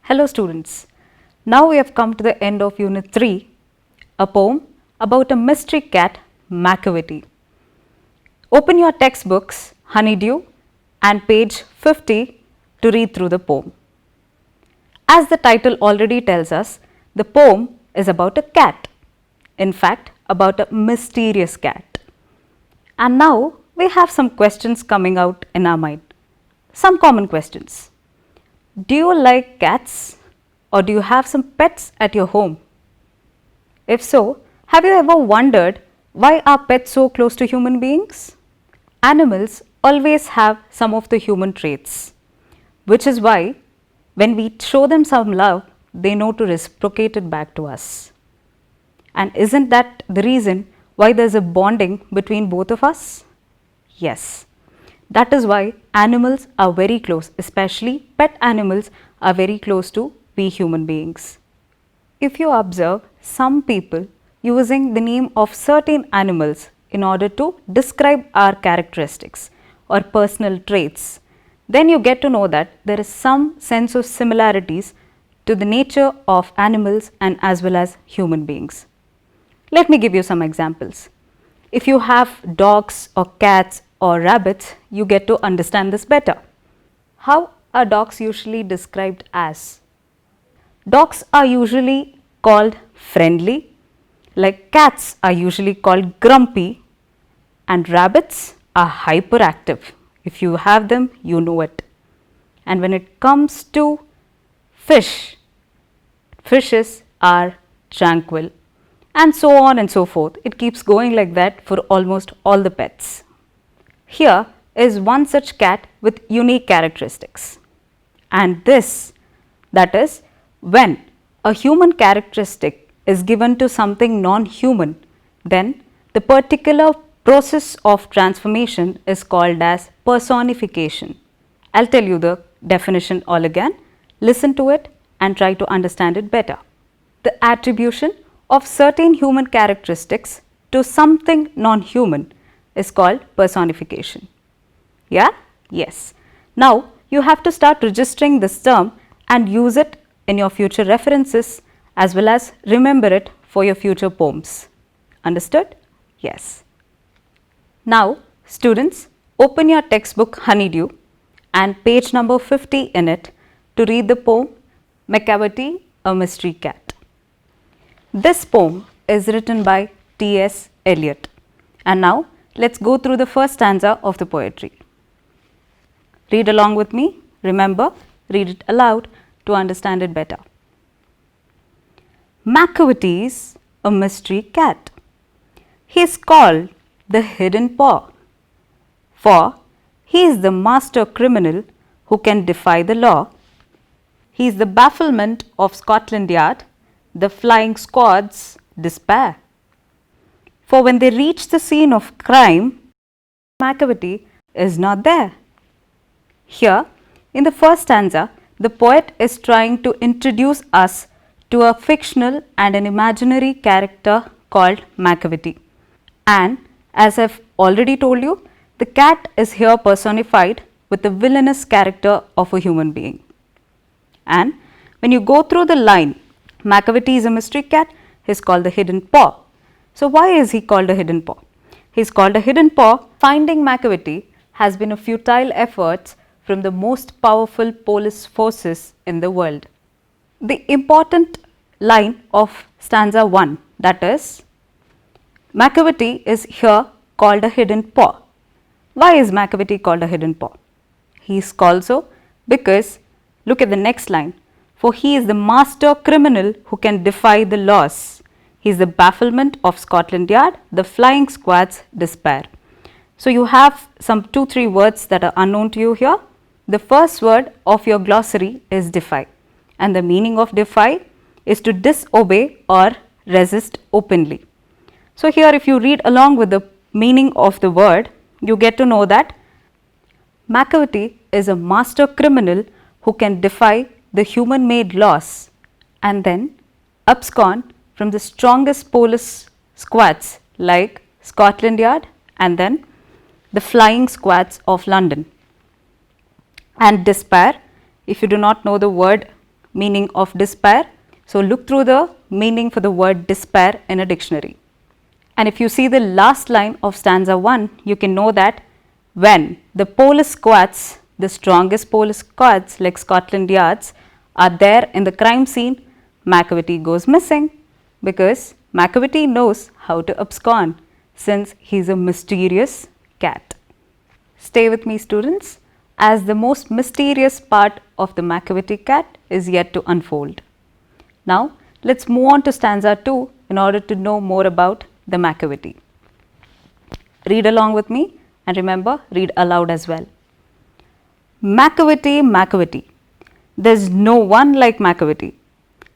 Hello students, now we have come to the end of Unit 3, a poem about a mystery cat, Macavity. Open your textbooks, Honeydew, and page 50 to read through the poem. As the title already tells us, the poem is about a cat, in fact about a mysterious cat. And now we have some questions coming out in our mind, some common questions. Do you like cats or do you have some pets at your home? If so, have you ever wondered why are pets so close to human beings? Animals always have some of the human traits, which is why when we show them some love, they know to reciprocate it back to us. And isn't that the reason why there's a bonding between both of us? Yes. That is why animals are very close, especially pet animals are very close to we human beings. If you observe some people using the name of certain animals in order to describe our characteristics or personal traits, then you get to know that there is some sense of similarities to the nature of animals and as well as human beings. Let me give you some examples. If you have dogs or cats or rabbits, you get to understand this better. How are dogs usually described as? Dogs are usually called friendly, like cats are usually called grumpy, and rabbits are hyperactive. If you have them, you know it. And when it comes to fish, fishes are tranquil, and so on and so forth. It keeps going like that for almost all the pets. Here is one such cat with unique characteristics, and this, that is, when a human characteristic is given to something non-human, then the particular process of transformation is called as personification. I'll tell you the definition all again. Listen to it and try to understand it better. The attribution of certain human characteristics to something non-human is called personification. Yeah? Yes. Now, you have to start registering this term and use it in your future references as well as remember it for your future poems. Understood? Yes. Now, students, open your textbook Honeydew and page number 50 in it to read the poem Macavity, a Mystery Cat. This poem is written by T.S. Eliot. And now, let's go through the first stanza of the poetry. Read along with me. Remember, read it aloud to understand it better. Macavity's a mystery cat. He is called the hidden paw, for he is the master criminal who can defy the law. He is the bafflement of Scotland Yard, the flying squad's despair. For when they reach the scene of crime, Macavity is not there. Here, in the first stanza, the poet is trying to introduce us to a fictional and an imaginary character called Macavity. And as I've already told you, the cat is here personified with the villainous character of a human being. And when you go through the line, Macavity is a mystery cat, he is called the hidden paw. So why is he called a hidden paw? He is called a hidden paw. Finding Macavity has been a futile effort from the most powerful police forces in the world. The important line of stanza 1, that is, Macavity is here called a hidden paw. Why is Macavity called a hidden paw? He is called so because, look at the next line, for he is the master criminal who can defy the laws. He is the bafflement of Scotland Yard, the flying squad's despair. So you have some 2-3 words that are unknown to you here. The first word of your glossary is defy, and the meaning of defy is to disobey or resist openly. So here if you read along with the meaning of the word, you get to know that Macavity is a master criminal who can defy the human made laws and then abscond from the strongest police squads like Scotland Yard and then the flying squads of London. And despair, if you do not know the word meaning of despair. So, look through the meaning for the word despair in a dictionary. And if you see the last line of stanza 1, you can know that when the police squads, the strongest police squads like Scotland Yards, are there in the crime scene, Macavity goes missing, because Macavity knows how to abscond since he is a mysterious cat. Stay with me, students, as the most mysterious part of the Macavity cat is yet to unfold. Now, let us move on to stanza 2 in order to know more about the Macavity. Read along with me and remember, read aloud as well. Macavity, Macavity, there's no one like Macavity.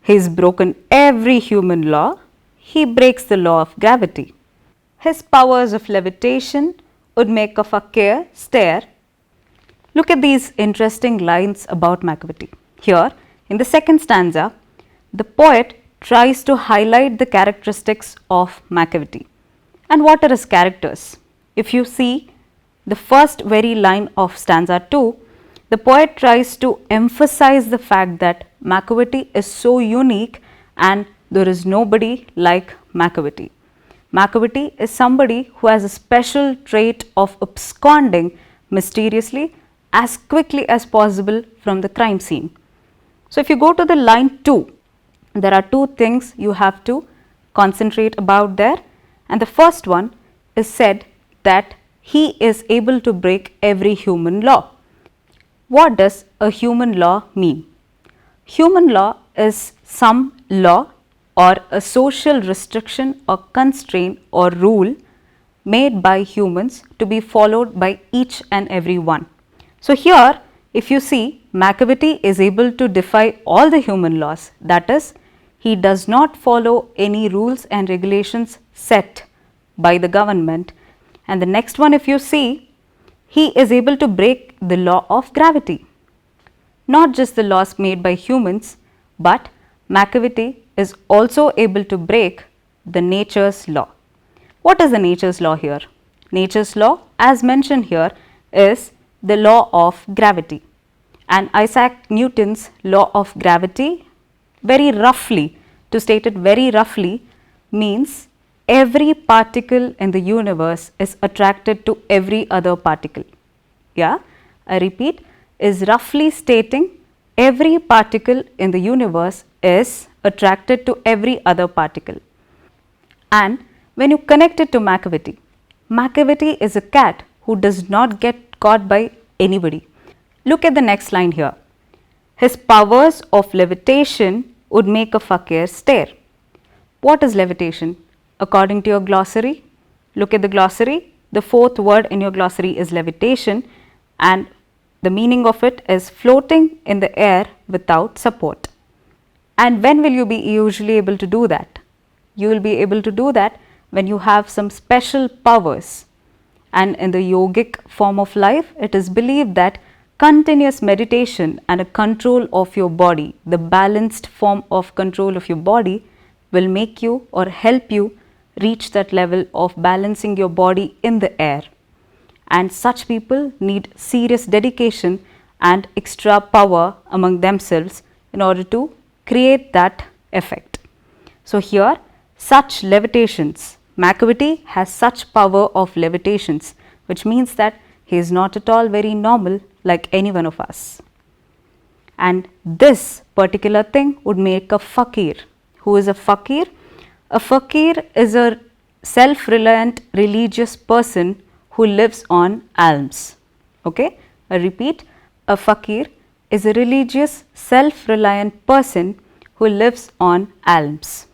He's broken every human law. He breaks the law of gravity. His powers of levitation would make a fakir stare. Look at these interesting lines about Macavity. Here, in the second stanza, the poet tries to highlight the characteristics of Macavity. And what are his characters? If you see the first very line of stanza 2, the poet tries to emphasize the fact that Macavity is so unique and there is nobody like Macavity. Macavity is somebody who has a special trait of absconding mysteriously as quickly as possible from the crime scene. So, if you go to the line 2, there are two things you have to concentrate about there, and the first one is said that he is able to break every human law. What does a human law mean? Human law is some law or a social restriction or constraint or rule made by humans to be followed by each and every one. So, here if you see, Macavity is able to defy all the human laws, that is, he does not follow any rules and regulations set by the government. And the next one, if you see, he is able to break the law of gravity. Not just the laws made by humans, but Macavity is also able to break the nature's law. What is the nature's law here? Nature's law, as mentioned here, is the law of gravity. And Isaac Newton's law of gravity, very roughly, to state it very roughly, means every particle in the universe is attracted to every other particle. Yeah, I repeat, is roughly stating every particle in the universe is attracted to every other particle. And when you connect it to Macavity, Macavity is a cat who does not get caught by anybody. Look at the next line here. His powers of levitation would make a fakir stare. What is levitation? According to your glossary, look at the glossary. The fourth word in your glossary is levitation, and the meaning of it is floating in the air without support. And when will you be usually able to do that? You will be able to do that when you have some special powers. And in the yogic form of life, it is believed that continuous meditation and a control of your body, the balanced form of control of your body, will make you or help you reach that level of balancing your body in the air. And such people need serious dedication and extra power among themselves in order to create that effect. So, here such levitations, Macavity has such power of levitations, which means that he is not at all very normal like any one of us. And this particular thing would make a fakir. Who is a fakir? A fakir is a self-reliant religious person who lives on alms. Okay? I repeat, a fakir is a religious self-reliant person who lives on alms.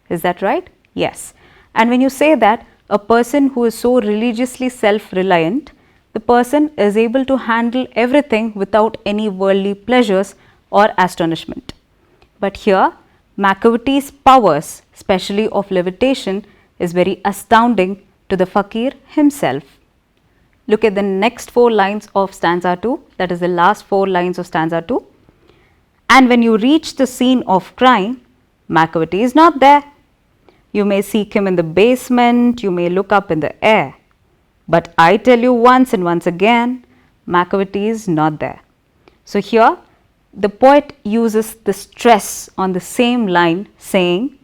Is that right? Yes. And when you say that a person who is so religiously self-reliant, the person is able to handle everything without any worldly pleasures or astonishment. But here, Macavity's powers, especially of levitation, is very astounding to the fakir himself. Look at the next 4 lines of stanza 2, that is the last 4 lines of stanza 2. And when you reach the scene of crime, Macavity is not there. You may seek him in the basement, you may look up in the air. But I tell you once and once again, Macavity is not there. So, here the poet uses the stress on the same line, saying,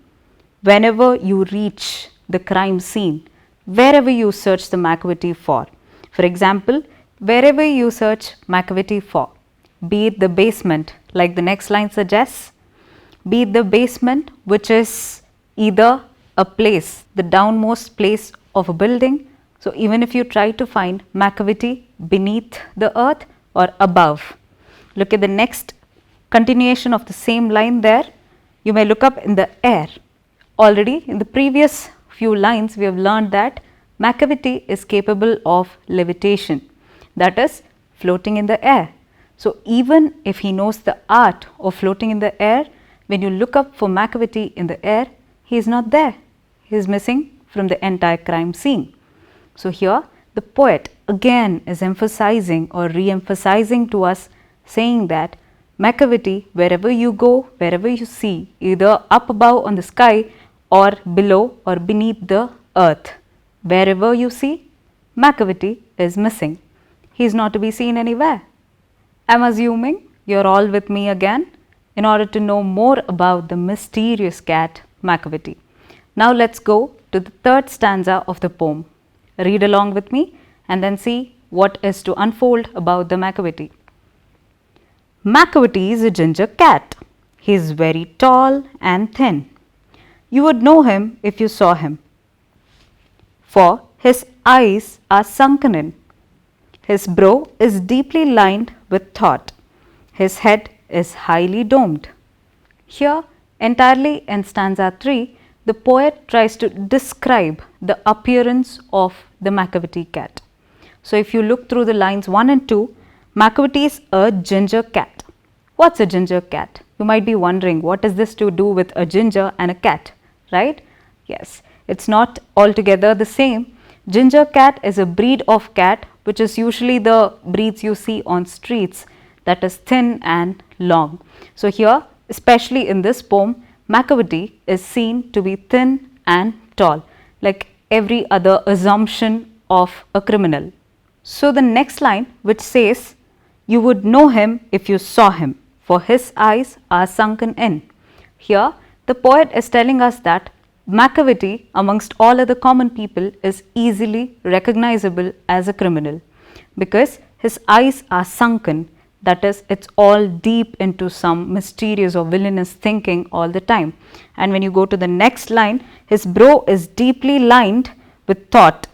whenever you reach the crime scene, wherever you search the McAvity for. For example, wherever you search McAvity for, be it the basement, like the next line suggests, be it the basement, which is either a place, the downmost place of a building. So even if you try to find McAvity beneath the earth or above, look at the next continuation of the same line there. You may look up in the air. Already in the previous few lines, we have learned that McAvity is capable of levitation, that is, floating in the air. So even if he knows the art of floating in the air, when you look up for McAvity in the air, he is not there. He is missing from the entire crime scene. So here the poet again is emphasizing or re-emphasizing to us, saying that McAvity, wherever you go, wherever you see, either up above on the sky or below or beneath the earth, wherever you see, McAvity is missing. He is not to be seen anywhere. I am assuming you are all with me again in order to know more about the mysterious cat McAvity. Now let's go to the third stanza of the poem. Read along with me and then see what is to unfold about the McAvity. McAvity is a ginger cat. He is very tall and thin. You would know him if you saw him, for his eyes are sunken in. His brow is deeply lined with thought. His head is highly domed. Here, entirely in stanza 3, the poet tries to describe the appearance of the McAvity cat. So if you look through the lines 1 and 2, McAvity is a ginger cat. What's a ginger cat? You might be wondering, what is this to do with a ginger and a cat, right? Yes, it's not altogether the same. Ginger cat is a breed of cat which is usually the breeds you see on streets, that is thin and long. So here, especially in this poem, McAvity is seen to be thin and tall, like every other assumption of a criminal. So the next line, which says, you would know him if you saw him, for his eyes are sunken in. Here, the poet is telling us that McAvity, amongst all other common people, is easily recognizable as a criminal because his eyes are sunken, that is, it's all deep into some mysterious or villainous thinking all the time. And when you go to the next line, his brow is deeply lined with thought.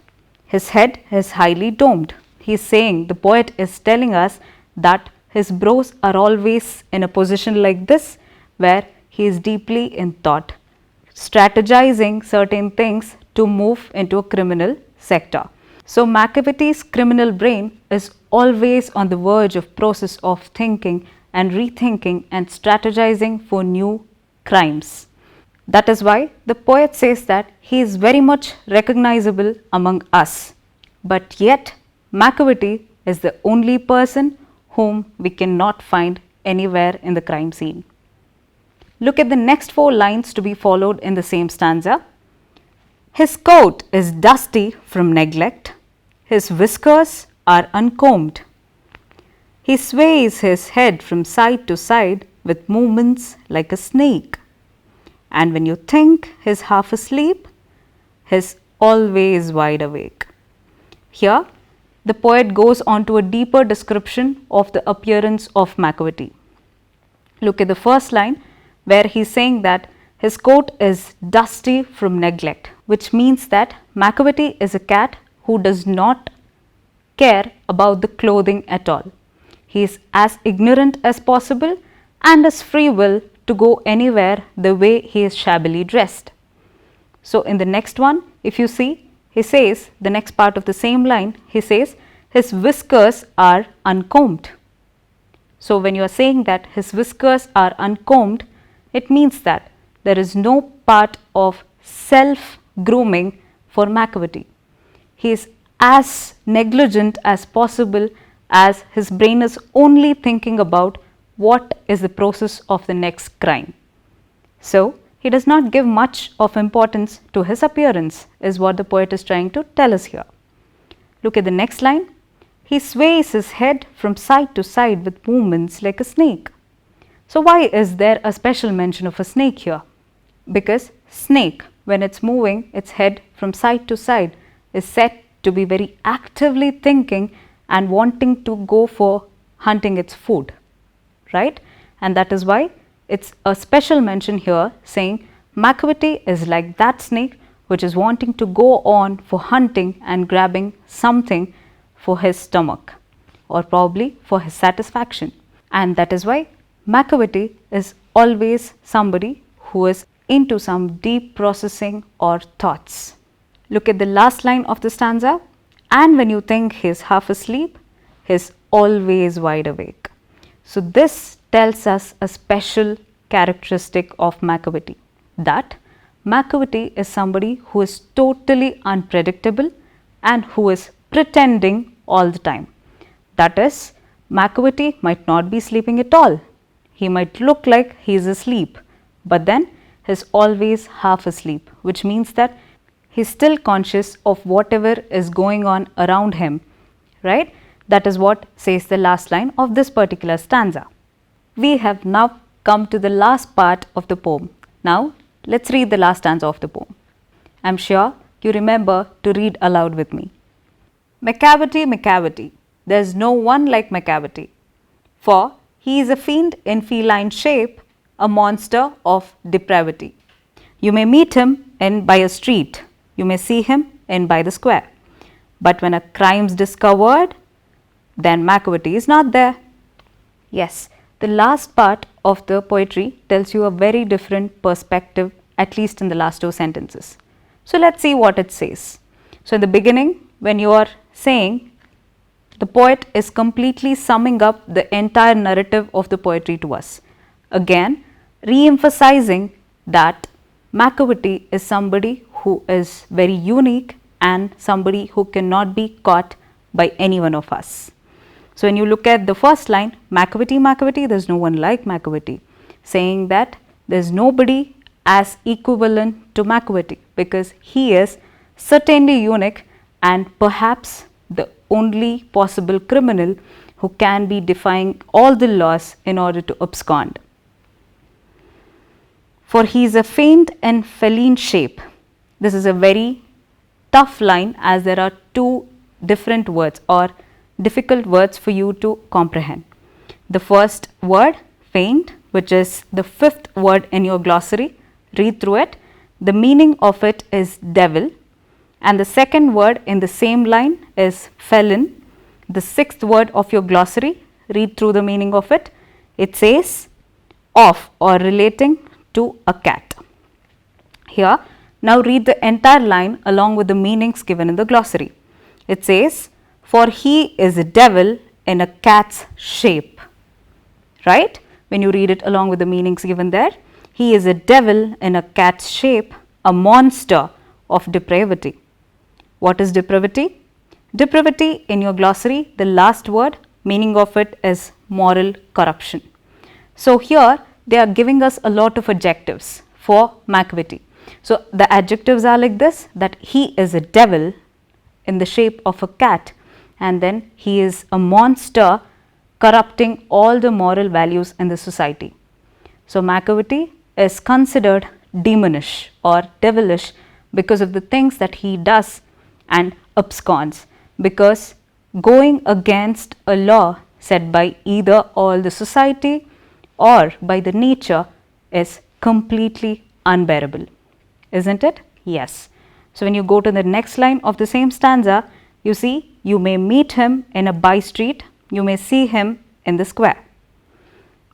His head is highly domed. He is saying, the poet is telling us that his brows are always in a position like this, where he is deeply in thought, strategizing certain things to move into a criminal sector. So McAvity's criminal brain is always on the verge of process of thinking and rethinking and strategizing for new crimes. That is why the poet says that he is very much recognizable among us. But yet McAvity is the only person whom we cannot find anywhere in the crime scene. Look at the next 4 lines to be followed in the same stanza. His coat is dusty from neglect. His whiskers are uncombed. He sways his head from side to side with movements like a snake. And when you think he's half asleep, he's always wide awake. Here, the poet goes on to a deeper description of the appearance of McAvity. Look at the first line, where he's saying that his coat is dusty from neglect, which means that McAvity is a cat who does not care about the clothing at all. He is as ignorant as possible and has free will to go anywhere the way he is shabbily dressed. So in the next one, if you see, he says, the next part of the same line, he says, his whiskers are uncombed. So when you are saying that his whiskers are uncombed, it means that there is no part of self-grooming for McAvity. He is as negligent as possible, as his brain is only thinking about what is the process of the next crime. So he does not give much of importance to his appearance, is what the poet is trying to tell us here. Look at the next line. He sways his head from side to side with movements like a snake. So why is there a special mention of a snake here? Because snake, when it's moving its head from side to side, is said to be very actively thinking and wanting to go for hunting its food, right? And that is why it's a special mention here saying Macavity is like that snake which is wanting to go on for hunting and grabbing something for his stomach or probably for his satisfaction. And that is why Macavity is always somebody who is into some deep processing or thoughts. Look at the last line of the stanza. And when you think he's half asleep, he's always wide awake. So this tells us a special characteristic of Macavity, that Macavity is somebody who is totally unpredictable and who is pretending all the time. That is, Macavity might not be sleeping at all. He might look like he is asleep, but then he is always half asleep, which means that he is still conscious of whatever is going on around him, right? That is what says the last line of this particular stanza. We have now come to the last part of the poem. Now, let's read the last stanza of the poem. I am sure you remember to read aloud with me. Macavity, Macavity, there's no one like Macavity, for he is a fiend in feline shape, a monster of depravity. You may meet him in by a street, you may see him in by the square, but when a crime's discovered, then Macavity is not there. Yes, the last part of the poetry tells you a very different perspective, at least in the last two sentences. So let's see what it says. So in the beginning, when you are saying, the poet is completely summing up the entire narrative of the poetry to us. Again, re-emphasizing that Macavity is somebody who is very unique and somebody who cannot be caught by any one of us. So when you look at the first line, Macavity, Macavity, there's no one like Macavity, saying that there's nobody as equivalent to Macavity because he is certainly unique and perhaps the only possible criminal who can be defying all the laws in order to abscond. For he is a fiend in feline shape. This is a very tough line as there are two different words or difficult words for you to comprehend. The first word, fiend, which is the fifth word in your glossary, read through it. The meaning of it is devil. And the second word in the same line is felon. The sixth word of your glossary, read through the meaning of it. It says of or relating to a cat. Here, now read the entire line along with the meanings given in the glossary. It says, for he is a devil in a cat's shape, right? When you read it along with the meanings given there, he is a devil in a cat's shape, a monster of depravity. What is depravity? Depravity in your glossary, the last word, meaning of it is moral corruption. So here they are giving us a lot of adjectives for Macavity. So the adjectives are like this, that he is a devil in the shape of a cat, and then he is a monster corrupting all the moral values in the society. So Macavity is considered demonish or devilish because of the things that he does and absconds, because going against a law set by either all the society or by the nature is completely unbearable, isn't it? Yes. So when you go to the next line of the same stanza, you see, you may meet him in a by street, you may see him in the square.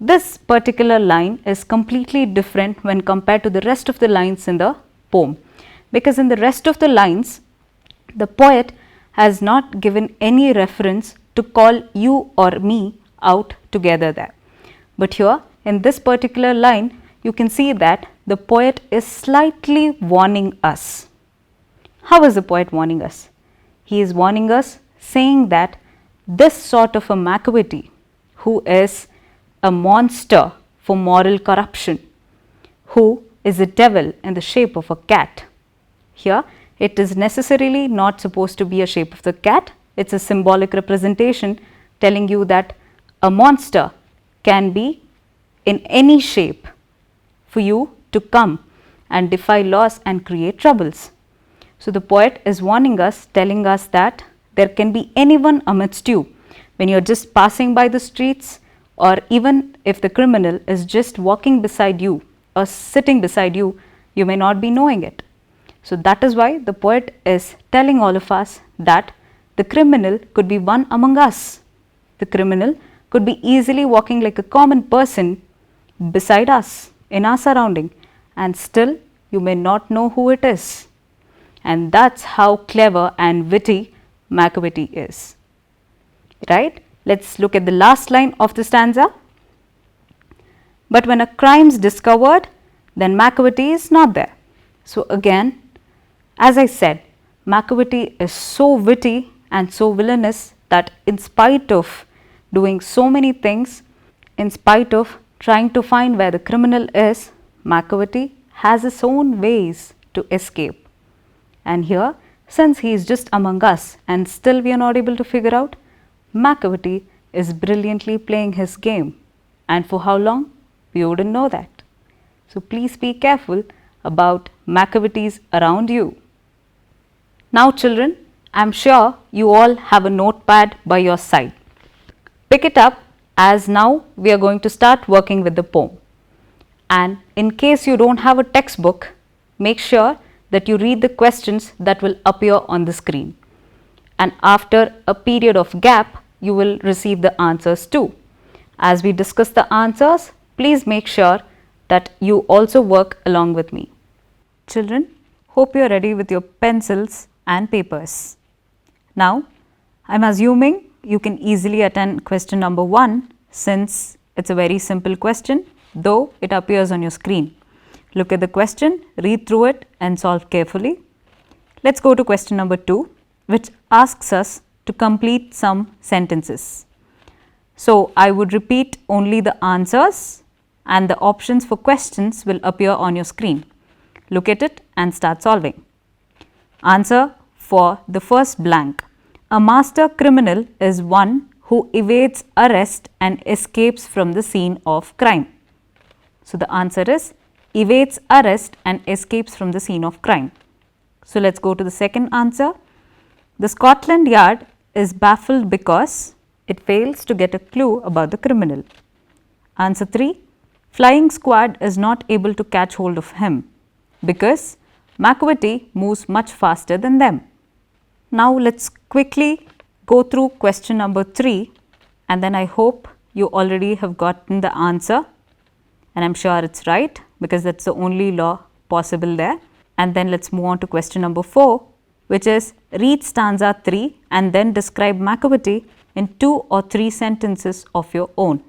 This particular line is completely different when compared to the rest of the lines in the poem, because in the rest of the lines, the poet has not given any reference to call you or me out together there. But here in this particular line, you can see that the poet is slightly warning us. How is the poet warning us? He is warning us saying that this sort of a Macavity, who is a monster for moral corruption, who is a devil in the shape of a cat. Here it is necessarily not supposed to be a shape of the cat, it is a symbolic representation telling you that a monster can be in any shape for you to come and defy laws and create troubles. So the poet is warning us, telling us that there can be anyone amidst you when you are just passing by the streets, or even if the criminal is just walking beside you or sitting beside you, you may not be knowing it. So that is why the poet is telling all of us that the criminal could be one among us. The criminal could be easily walking like a common person beside us in our surrounding, and still you may not know who it is. And that's how clever and witty Macavity is. Right? Let's look at the last line of the stanza. But when a crime is discovered, then Macavity is not there. So again, as I said, Macavity is so witty and so villainous that in spite of doing so many things, in spite of trying to find where the criminal is, Macavity has his own ways to escape. And here, since he is just among us and still we are not able to figure out, Macavity is brilliantly playing his game. And for how long? We wouldn't know that. So please be careful about Macavities around you. Now children, I am sure you all have a notepad by your side. Pick it up, as now we are going to start working with the poem. And in case you don't have a textbook, make sure that you read the questions that will appear on the screen. And after a period of gap, you will receive the answers too. As we discuss the answers, please make sure that you also work along with me. Children, hope you are ready with your pencils and papers. Now, I am assuming you can easily attend question number 1, since it's a very simple question, though it appears on your screen. Look at the question, read through it and solve carefully. Let's go to question number 2, which asks us to complete some sentences. So, I would repeat only the answers and the options for questions will appear on your screen. Look at it and start solving. Answer for the first blank. A master criminal is one who evades arrest and escapes from the scene of crime. So, the answer is evades arrest and escapes from the scene of crime. So, let's go to the second answer. The Scotland Yard is baffled because it fails to get a clue about the criminal. Answer 3. Flying squad is not able to catch hold of him because Macavity moves much faster than them. Now, let's quickly go through question number 3, and then I hope you already have gotten the answer, and I am sure it's right because that's the only law possible there. And then let's move on to question number 4, which is read stanza 3 and then describe Macavity in 2 or 3 sentences of your own.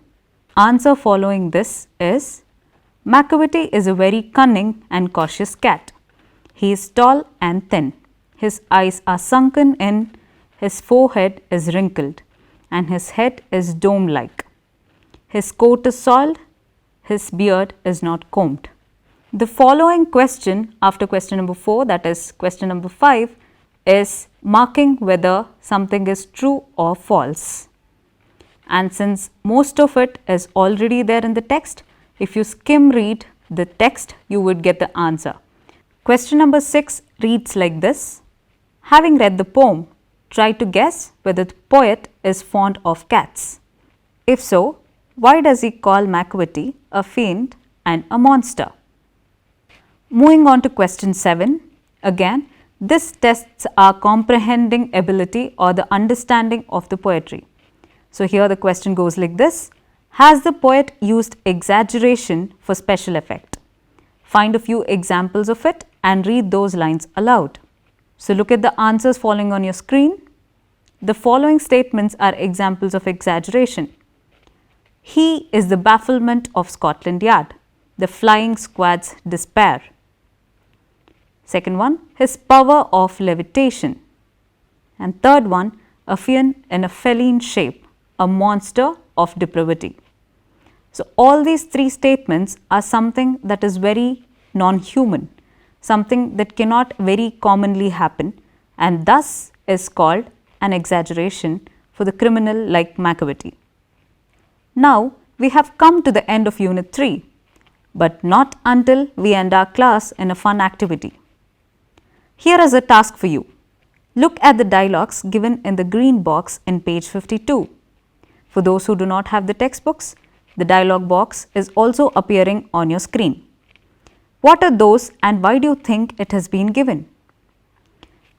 Answer following this is Macavity is a very cunning and cautious cat. He is tall and thin. His eyes are sunken in, his forehead is wrinkled, and his head is dome-like. His coat is soiled, his beard is not combed. The following question after question number 4, that is question number 5, is marking whether something is true or false. And since most of it is already there in the text, if you skim read the text, you would get the answer. Question number 6 reads like this. Having read the poem, try to guess whether the poet is fond of cats. If so, why does he call Macavity a fiend and a monster? Moving on to question 7, again, this tests our comprehending ability or the understanding of the poetry. So, here the question goes like this. Has the poet used exaggeration for special effect? Find a few examples of it and read those lines aloud. So, look at the answers following on your screen. The following statements are examples of exaggeration. He is the bafflement of Scotland Yard, the flying squad's despair. Second one, his power of levitation. And third one, a fiend in a feline shape, a monster of depravity. So, all these 3 statements are something that is very non-human, something that cannot very commonly happen, and thus is called an exaggeration for the criminal like Macavity. Now, we have come to the end of Unit 3, but not until we end our class in a fun activity. Here is a task for you. Look at the dialogues given in the green box in page 52. For those who do not have the textbooks, the dialogue box is also appearing on your screen. What are those and why do you think it has been given?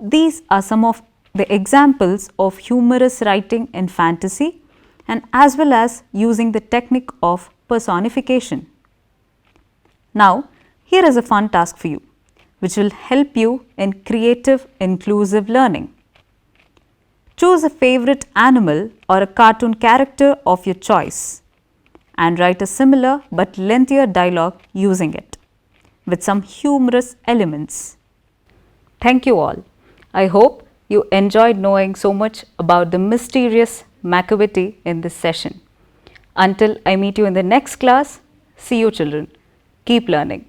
These are some of the examples of humorous writing in fantasy and as well as using the technique of personification. Now, here is a fun task for you, which will help you in creative inclusive learning. Choose a favorite animal or a cartoon character of your choice and write a similar but lengthier dialogue using it with some humorous elements. Thank you all. I hope you enjoyed knowing so much about the mysterious Macavity in this session. Until I meet you in the next class, see you children. Keep learning.